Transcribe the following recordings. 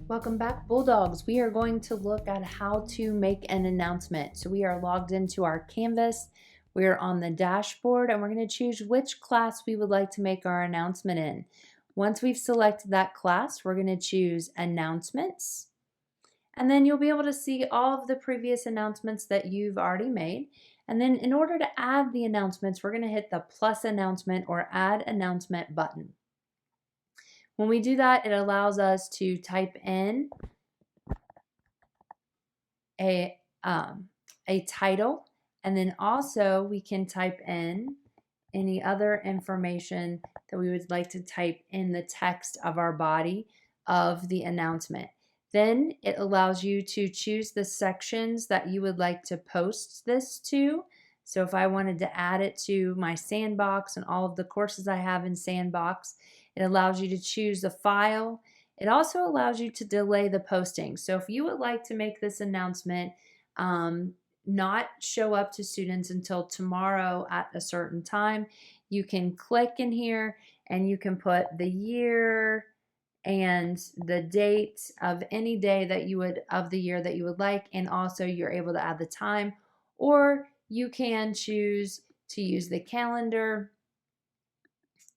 Welcome back, Bulldogs. We are going to look at how to make an announcement. So we are logged into our Canvas. We are on the dashboard and we're going to choose which class we would like to make our announcement in. Once we've selected that class, we're going to choose Announcements. And then you'll be able to see all of the previous announcements that you've already made. And then in order to add the announcements, we're going to hit the plus announcement or add announcement button. When we do that, it allows us to type in a title, and then also we can type in any other information that we would like to type in the text of our body of the announcement. Then it allows you to choose the sections that you would like to post this to. So if I wanted to add it to my Sandbox and all of the courses I have in Sandbox, it allows you to choose a file. It also allows you to delay the posting. So if you would like to make this announcement not show up to students until tomorrow at a certain time, you can click in here and you can put the year and the date of any day that you would of the year that you would like, and also you're able to add the time, or you can choose to use the calendar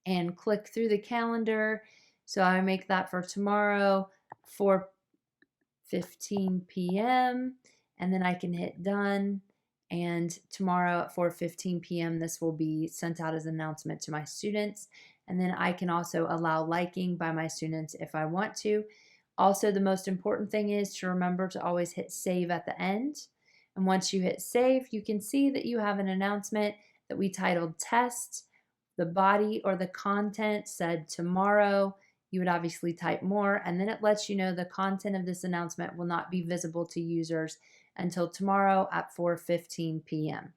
and click through the calendar. So I make that for tomorrow, 4:15 p.m. and then I can hit done. And tomorrow at 4:15 p.m. this will be sent out as an announcement to my students. And then I can also allow liking by my students if I want to. Also, the most important thing is to remember to always hit save at the end. And once you hit save, you can see that you have an announcement that we titled Test. The body or the content said tomorrow. You would obviously type more, and then it lets you know the content of this announcement will not be visible to users until tomorrow at 4:15 p.m.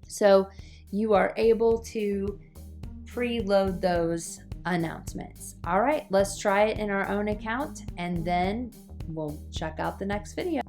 So you are able to preload those announcements. All right, let's try it in our own account, and then we'll check out the next video.